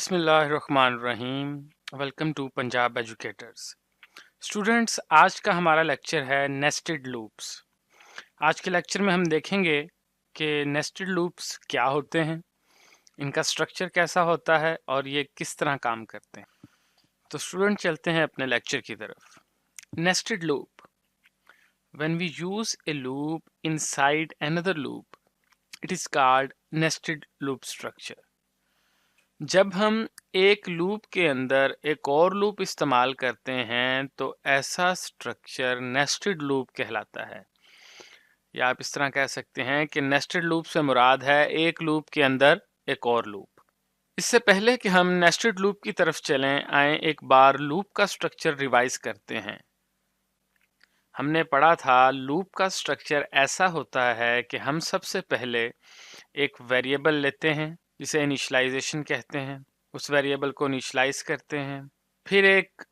बिस्मिल्लाहिर्रहमानिर्रहीम। Welcome to Punjab educators. Students, आज का हमारा लेक्चर है नेस्टेड लूप्स। आज के लेक्चर में हम देखेंगे कि नेस्टेड लूप्स क्या होते हैं, इनका स्ट्रक्चर कैसा होता है और ये किस तरह काम करते हैं। तो स्टूडेंट, चलते हैं अपने लेक्चर की तरफ। Nested loop: when we use a loop inside another loop, it is called nested loop structure. जब हम एक लूप के अंदर एक और लूप इस्तेमाल करते हैं तो ऐसा स्ट्रक्चर नेस्टेड लूप कहलाता है। या आप इस तरह कह सकते हैं कि नेस्टेड लूप से मुराद है एक लूप के अंदर एक और लूप। इससे पहले कि हम नेस्टेड लूप की तरफ चलें, आए एक बार लूप का स्ट्रक्चर रिवाइज करते हैं। हमने पढ़ा था लूप का स्ट्रक्चर ऐसा होता है कि हम सबसे पहले एक वेरिएबल लेते हैं जिसे इनिशियलाइजेशन कहते हैं। उस वेरिएबल को इनिशियलाइज करते हैं, फिर एक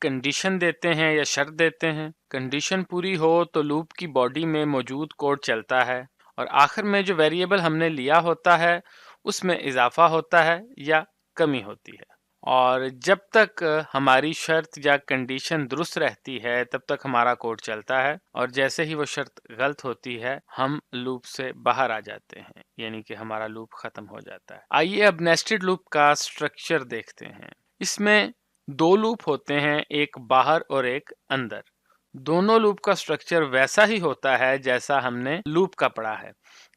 कंडीशन देते हैं या शर्त देते हैं। कंडीशन पूरी हो तो लूप की बॉडी में मौजूद कोड चलता है और आखिर में जो वेरिएबल हमने लिया होता है उसमें इजाफा होता है या कमी होती है। और जब तक हमारी शर्त या कंडीशन दुरुस्त रहती है तब तक हमारा कोड चलता है, और जैसे ही वो शर्त गलत होती है हम लूप से बाहर आ जाते हैं, यानी कि हमारा लूप खत्म हो जाता है। आइए अब नेस्टेड लूप का स्ट्रक्चर देखते हैं। इसमें दो लूप होते हैं, एक बाहर और एक अंदर। दोनों लूप का स्ट्रक्चर वैसा ही होता है जैसा हमने लूप का पढ़ा है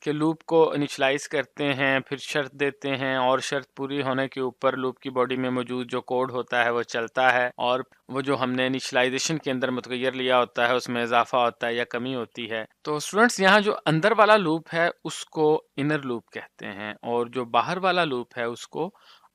कि लूप को इनिशियलाइज करते हैं, फिर शर्त देते हैं और शर्त पूरी होने के ऊपर लूप की बॉडी में मौजूद जो कोड होता है वो चलता है, और वो जो हमने इनिशियलाइजेशन के अंदर मुतगैर लिया होता है उसमें इजाफा होता है या कमी होती है। तो स्टूडेंट्स, यहाँ जो अंदर वाला लूप है उसको इनर लूप कहते हैं और जो बाहर वाला लूप है उसको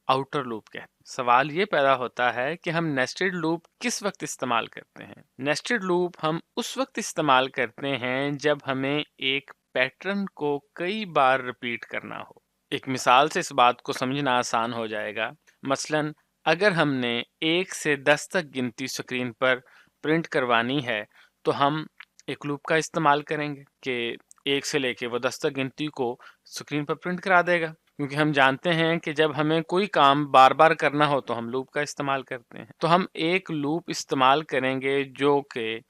आउटर लूप कहते हैं। सवाल ये पैदा होता है कि हम नेस्टेड लूप किस वक्त इस्तेमाल करते हैं। नेस्टेड लूप हम उस वक्त इस्तेमाल करते हैं जब हमें एक पैटर्न को कई बार रिपीट करना हो। एक मिसाल से इस बात को समझना आसान हो जाएगा। मसलन, अगर हमने 1 से 10 तक गिनती स्क्रीन पर प्रिंट करवानी है तो हम एक लूप का इस्तेमाल करेंगे कि 1 से लेके वो 10 तक गिनती को स्क्रीन पर प्रिंट करा देगा, क्योंकि हम जानते हैं कि जब हमें कोई काम बार बार करना हो तो हम लूप का इस्तेमाल करते हैं। तो हम एक लूप इस्तेमाल करेंगे जो कि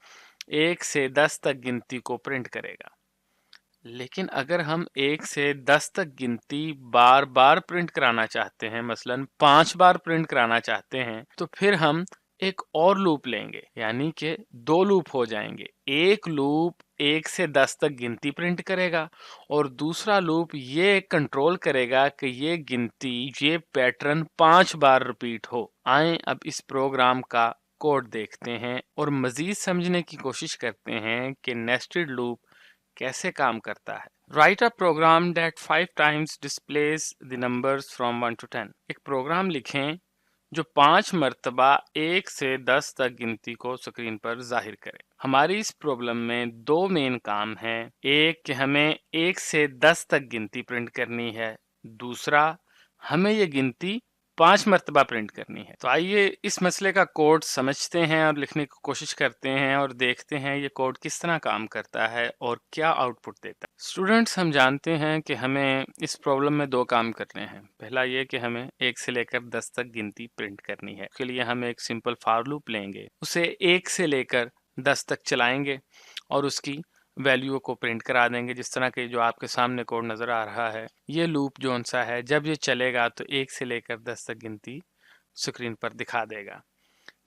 1 से 10 तक गिनती को प्रिंट करेगा। लेकिन अगर हम 1 से 10 तक गिनती बार बार प्रिंट कराना चाहते हैं, मसलन 5 बार प्रिंट कराना चाहते हैं, तो फिर हम एक और लूप लेंगे, यानी कि 2 लूप हो जाएंगे। एक लूप 1 से 10 तक गिनती प्रिंट करेगा और दूसरा लूप ये कंट्रोल करेगा कि ये गिनती, ये पैटर्न 5 बार रिपीट हो। आए अब इस प्रोग्राम का कोड देखते हैं और मजीद समझने की कोशिश करते हैं कि नेस्टेड लूप कैसे काम करता है। Write a program that 5 times displays the numbers from 1 to 10। एक प्रोग्राम लिखें जो 5 मरतबा 1 से 10 तक गिनती को स्क्रीन पर जाहिर करे। हमारी इस प्रॉब्लम में दो मेन काम हैं। एक कि हमें 1 से 10 तक गिनती प्रिंट करनी है, दूसरा हमें ये गिनती 5 मरतबा प्रिंट करनी है। तो आइए इस मसले का कोड समझते हैं और लिखने की कोशिश करते हैं और देखते हैं ये कोड किस तरह काम करता है और क्या आउटपुट देता है। स्टूडेंट्स, हम जानते हैं कि हमें इस प्रॉब्लम में दो काम करने हैं। पहला ये कि हमें 1 से लेकर 10 तक गिनती प्रिंट करनी है। उसके लिए हम एक सिंपल फॉर लूप लेंगे, उसे 1 से लेकर 10 तक चलाएंगे और उसकी वैल्यू को प्रिंट करा देंगे, जिस तरह के जो आपके सामने कोड नज़र आ रहा है। ये लूप जो सा है, जब ये चलेगा तो 1 से लेकर 10 तक गिनती स्क्रीन पर दिखा देगा।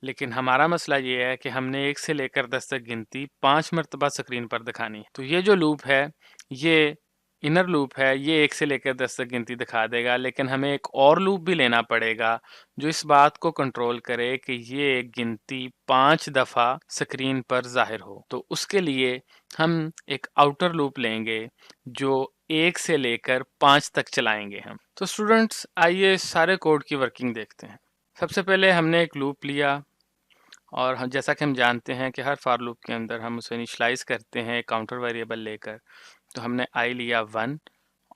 लेकिन हमारा मसला ये है कि हमने 1 से लेकर 10 तक गिनती 5 मरतबा स्क्रीन पर दिखानी है। तो ये जो लूप है, ये इनर लूप है, ये 1 से लेकर 10 तक गिनती दिखा देगा, लेकिन हमें एक और लूप भी लेना पड़ेगा जो इस बात को कंट्रोल करे कि ये गिनती 5 दफ़ा स्क्रीन पर जाहिर हो। तो उसके लिए हम एक आउटर लूप लेंगे जो 1 से लेकर 5 तक चलाएंगे हम। तो स्टूडेंट्स, आइए सारे कोड की वर्किंग देखते हैं। सबसे पहले हमने एक लूप लिया और जैसा कि हम जानते हैं कि हर फॉर लूप के अंदर हम उसे इनिशियलाइज करते हैं काउंटर वेरिएबल लेकर। तो हमने आई लिया 1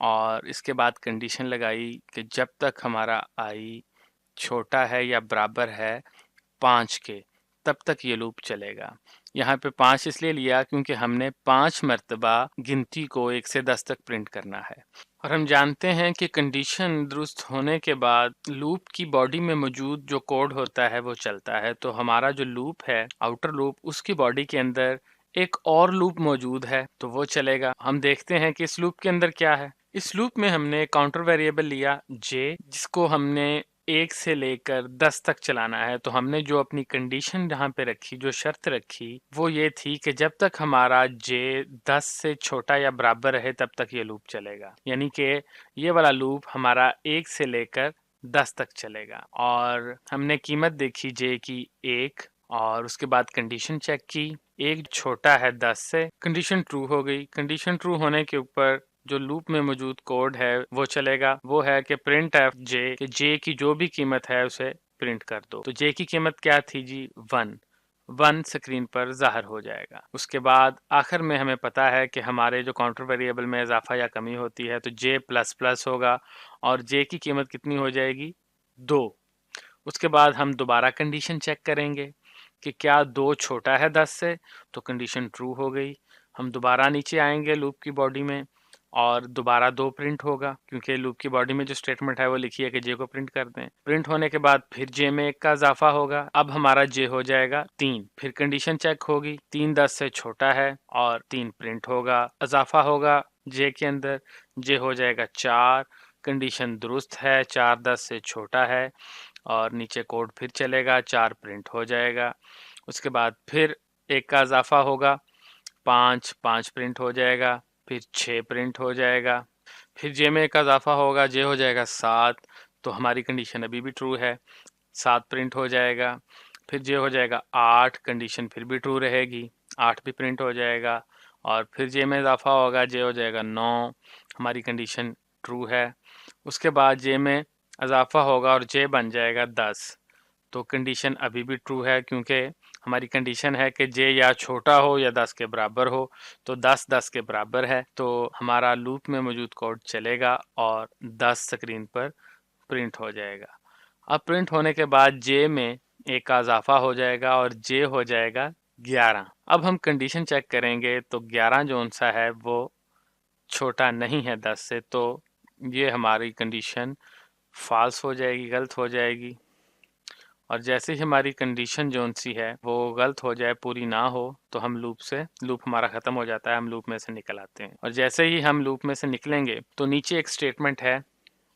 और इसके बाद कंडीशन लगाई कि जब तक हमारा आई छोटा है या बराबर है 5 के, तब तक ये लूप चलेगा। यहाँ पे 5 इसलिए लिया क्योंकि हमने 5 मर्तबा गिनती को 1 से 10 तक प्रिंट करना है। और हम जानते हैं कि कंडीशन दुरुस्त होने के बाद लूप की बॉडी में मौजूद जो कोड होता है वो चलता है। तो हमारा जो लूप है आउटर लूप, उसकी बॉडी के अंदर एक और लूप मौजूद है तो वो चलेगा। हम देखते हैं कि इस लूप के अंदर क्या है। इस लूप में हमने काउंटर वेरिएबल लिया जे, जिसको हमने 1 से लेकर 10 तक चलाना है। तो हमने जो अपनी कंडीशन यहाँ पे रखी, जो शर्त रखी, वो ये थी कि जब तक हमारा जे 10 से छोटा या बराबर रहे तब तक ये लूप चलेगा। यानी कि ये वाला लूप हमारा 1 से लेकर 10 तक चलेगा। और हमने कीमत देखी जे की 1, और उसके बाद कंडीशन चेक की, 1 छोटा है 10 से, कंडीशन ट्रू हो गई। कंडीशन ट्रू होने के ऊपर जो लूप में मौजूद कोड है वो चलेगा। वो है कि प्रिंट एफ जे, कि जे की जो भी कीमत है उसे प्रिंट कर दो। तो जे की कीमत क्या थी जी? 1 स्क्रीन पर जाहिर हो जाएगा। उसके बाद आखिर में हमें पता है कि हमारे जो काउंटर वेरिएबल में इजाफा या कमी होती है तो जे प्लस प्लस होगा और जे की कीमत कितनी हो जाएगी? 2। उसके बाद हम दोबारा कंडीशन चेक करेंगे कि क्या 2 छोटा है 10 से, तो कंडीशन ट्रू हो गई। हम दोबारा नीचे आएंगे लूप की बॉडी में और दोबारा 2 प्रिंट होगा क्योंकि लूप की बॉडी में जो स्टेटमेंट है वो लिखी है कि जे को प्रिंट कर दें। प्रिंट होने के बाद फिर जे में 1 का इजाफा होगा। अब हमारा जे हो जाएगा 3। फिर कंडीशन चेक होगी, 3 10 से छोटा है और 3 प्रिंट होगा। इजाफा होगा जे के अंदर, जे हो जाएगा 4। कंडीशन दुरुस्त है, 4 10 से छोटा है और नीचे कोड फिर चलेगा, 4 प्रिंट हो जाएगा। उसके बाद फिर 1 का इजाफा होगा, 5 प्रिंट हो जाएगा। फिर 6 प्रिंट हो जाएगा। फिर जे में 1 का इजाफा होगा, जे हो जाएगा 7। तो हमारी कंडीशन अभी भी ट्रू है, 7 प्रिंट हो जाएगा। फिर जे हो जाएगा 8, कंडीशन फिर भी ट्रू रहेगी, 8 भी प्रिंट हो जाएगा। और फिर जे में इजाफा होगा, जे हो जाएगा 9, हमारी कंडीशन ट्रू है। उसके बाद जे में इजाफा होगा और जे बन जाएगा 10। तो कंडीशन अभी भी ट्रू है क्योंकि हमारी कंडीशन है कि जे या छोटा हो या 10 के बराबर हो। तो 10 10 के बराबर है तो हमारा लूप में मौजूद कोड चलेगा और 10 स्क्रीन पर प्रिंट हो जाएगा। अब प्रिंट होने के बाद जे में 1 का इजाफा हो जाएगा और जे हो जाएगा 11। अब हम कंडीशन चेक करेंगे तो 11 जोन सा है वो छोटा नहीं है 10 से, तो ये हमारी कंडीशन फॉल्स हो जाएगी, गलत हो जाएगी। और जैसे ही हमारी कंडीशन जोन सी है वो गलत हो जाए, पूरी ना हो, तो हम लूप हमारा ख़त्म हो जाता है, हम लूप में से निकल आते हैं। और जैसे ही हम लूप में से निकलेंगे तो नीचे एक स्टेटमेंट है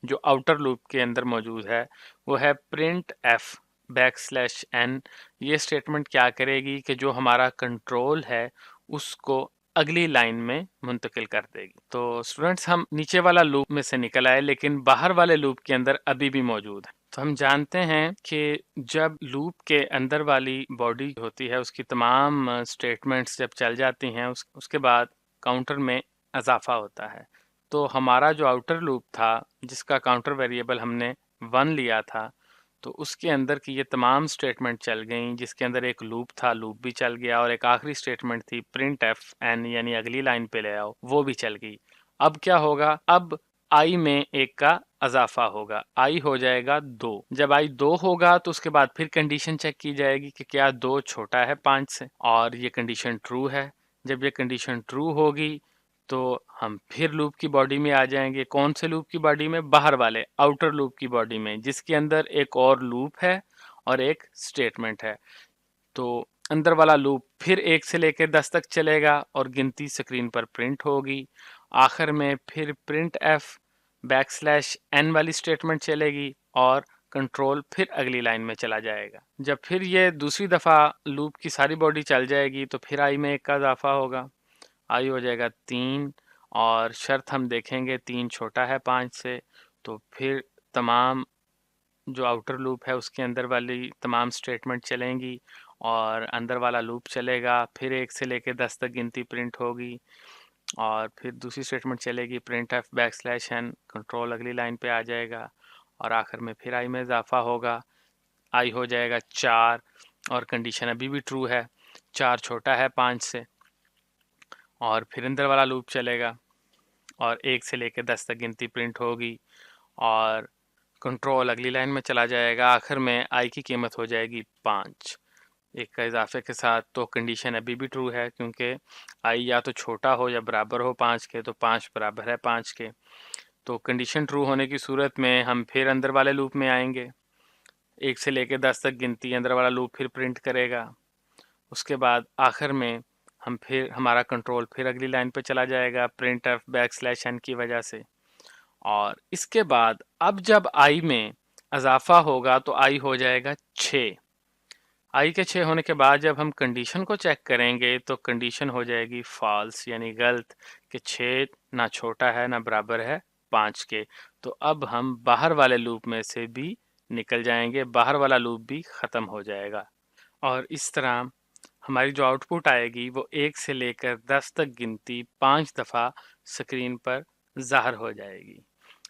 जो आउटर लूप के अंदर मौजूद है, वो है प्रिंट एफ \n। ये स्टेटमेंट क्या करेगी कि जो हमारा कंट्रोल है उसको अगली लाइन में मुंतकिल कर देगी। तो स्टूडेंट्स, हम नीचे वाला लूप में से निकल आए लेकिन बाहर वाले लूप के अंदर अभी भी मौजूद है। तो हम जानते हैं कि जब लूप के अंदर वाली बॉडी होती है उसकी तमाम स्टेटमेंट्स जब चल जाती हैं उसके बाद काउंटर में इजाफा होता है। तो हमारा जो आउटर लूप था जिसका काउंटर वेरिएबल हमने 1 लिया था, तो उसके अंदर की ये तमाम स्टेटमेंट चल गई, जिसके अंदर एक लूप था, लूप भी चल गया, और एक आखिरी स्टेटमेंट थी प्रिंट एफ एन, यानी अगली लाइन पे ले आओ, वो भी चल गई। अब क्या होगा? अब आई में 1 का इजाफा होगा, आई हो जाएगा 2। जब आई 2 होगा तो उसके बाद फिर कंडीशन चेक की जाएगी कि क्या 2 छोटा है 5 से, और ये कंडीशन ट्रू है। जब ये कंडीशन ट्रू होगी तो हम फिर लूप की बॉडी में आ जाएंगे। कौन से लूप की बॉडी में? बाहर वाले आउटर लूप की बॉडी में, जिसके अंदर एक और लूप है और एक स्टेटमेंट है। तो अंदर वाला लूप फिर 1 से लेकर 10 तक चलेगा और गिनती स्क्रीन पर प्रिंट होगी। आखिर में फिर प्रिंट एफ \n वाली स्टेटमेंट चलेगी और कंट्रोल फिर अगली लाइन में चला जाएगा। जब फिर ये दूसरी दफ़ा लूप की सारी बॉडी चल जाएगी तो फिर आई में 1 का इजाफा होगा, आई हो जाएगा 3, और शर्त हम देखेंगे 3 छोटा है 5 से। तो फिर तमाम जो आउटर लूप है उसके अंदर वाली तमाम स्टेटमेंट चलेंगी और अंदर वाला लूप चलेगा। फिर 1 से लेकर 10 तक गिनती प्रिंट होगी और फिर दूसरी स्टेटमेंट चलेगी प्रिंट एफ \n, कंट्रोल अगली लाइन पे आ जाएगा और आखिर में फिर आई में इजाफा होगा, आई हो जाएगा 4, और कंडीशन अभी भी ट्रू है, 4 छोटा है 5 से। और फिर अंदर वाला लूप चलेगा और 1 से लेकर 10 तक गिनती प्रिंट होगी और कंट्रोल अगली लाइन में चला जाएगा। आखिर में आई की कीमत हो जाएगी 5। 1 का इजाफे के साथ, तो कंडीशन अभी भी ट्रू है क्योंकि i या तो छोटा हो या बराबर हो 5 के, तो 5 बराबर है 5 के। तो कंडीशन ट्रू होने की सूरत में हम फिर अंदर वाले लूप में आएंगे। 1 से लेकर 10 तक गिनती अंदर वाला लूप फिर प्रिंट करेगा। उसके बाद आखिर में हम फिर हमारा कंट्रोल फिर अगली लाइन पे चला जाएगा printf\n की वजह से। और इसके बाद अब जब i में इजाफा होगा तो i हो जाएगा 6। i के 6 होने के बाद जब हम कंडीशन को चेक करेंगे तो कंडीशन हो जाएगी फॉल्स, यानी गलत, कि 6 ना छोटा है ना बराबर है 5 के। तो अब हम बाहर वाले लूप में से भी निकल जाएंगे, बाहर वाला लूप भी ख़त्म हो जाएगा। और इस तरह हमारी जो आउटपुट आएगी वो 1 से लेकर 10 तक गिनती 5 दफ़ा स्क्रीन पर ज़ाहिर हो जाएगी,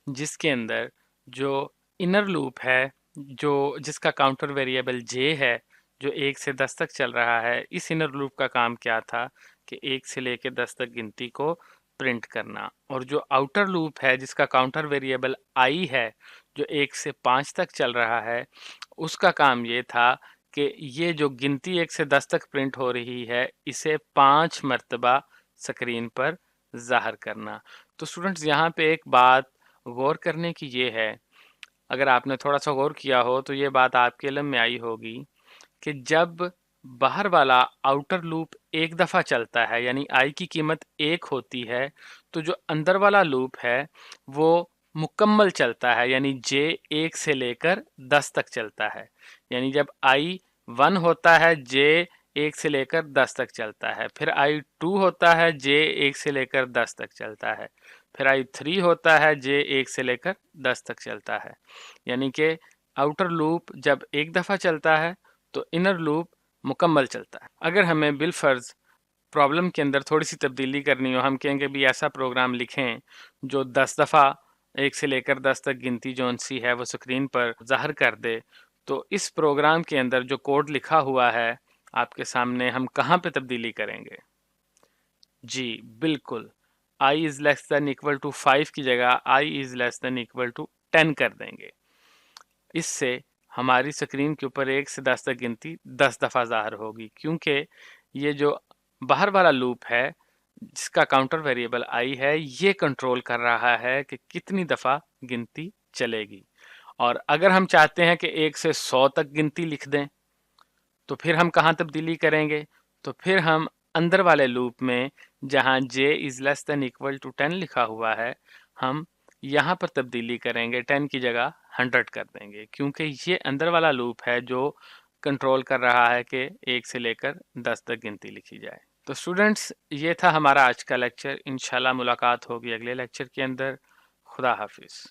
जिसके अंदर जो इनर लूप है, जो जिसका काउंटर वेरिएबल जे है, जो 1 से 10 तक चल रहा है, इस इनर लूप का काम क्या था कि 1 से लेकर 10 तक गिनती को प्रिंट करना। और जो आउटर लूप है जिसका काउंटर वेरिएबल आई है, जो 1 से 5 तक चल रहा है, उसका काम ये था कि ये जो गिनती 1 से 10 तक प्रिंट हो रही है इसे 5 मरतबा स्क्रीन पर ज़ाहिर करना। तो स्टूडेंट्स यहाँ पे एक बात गौर करने की ये है, अगर आपने थोड़ा सा गौर किया हो तो ये बात आपके इल्म में आई होगी कि जब बाहर वाला आउटर लूप एक दफ़ा चलता है, यानी आई की कीमत 1 होती है, तो जो अंदर वाला लूप है वो मुकम्मल चलता है, यानी जे 1 से लेकर 10 तक चलता है। यानी जब आई 1 होता है जे 1 से लेकर 10 तक चलता है, फिर आई 2 होता है जे 1 से लेकर 10 तक चलता है, फिर आई 3 होता है जे 1 से लेकर 10 तक चलता है। यानी कि आउटर लूप जब एक दफ़ा चलता है तो इनर लूप मुकम्मल चलता है। अगर हमें बिलफर्ज प्रॉब्लम के अंदर थोड़ी सी तब्दीली करनी हो, हम कहेंगे भी ऐसा प्रोग्राम लिखें जो 10 दफ़ा 1 से लेकर 10 तक गिनती जौन सी है वो स्क्रीन पर ज़ाहिर कर दे, तो इस प्रोग्राम के अंदर जो कोड लिखा हुआ है आपके सामने, हम कहाँ पे तब्दीली करेंगे? जी बिल्कुल, i is less than equal to 5 की जगह i is less than equal to 10 कर देंगे। इससे हमारी स्क्रीन के ऊपर 1 से 10 तक गिनती 10 दफ़ा ज़ाहिर होगी, क्योंकि ये जो बाहर वाला लूप है जिसका काउंटर वेरिएबल i है, ये कंट्रोल कर रहा है कि कितनी दफ़ा गिनती चलेगी। और अगर हम चाहते हैं कि 1 से 100 तक गिनती लिख दें तो फिर हम कहाँ तब्दीली करेंगे? तो फिर हम अंदर वाले लूप में जहाँ j is less than equal to 10 लिखा हुआ है, हम यहाँ पर तब्दीली करेंगे, 10 की जगह 100 कर देंगे, क्योंकि ये अंदर वाला लूप है जो कंट्रोल कर रहा है कि 1 से लेकर 10 तक गिनती लिखी जाए। तो स्टूडेंट्स, ये था हमारा आज का लेक्चर। इंशाल्लाह मुलाकात होगी अगले लेक्चर के अंदर। खुदा हाफिज़।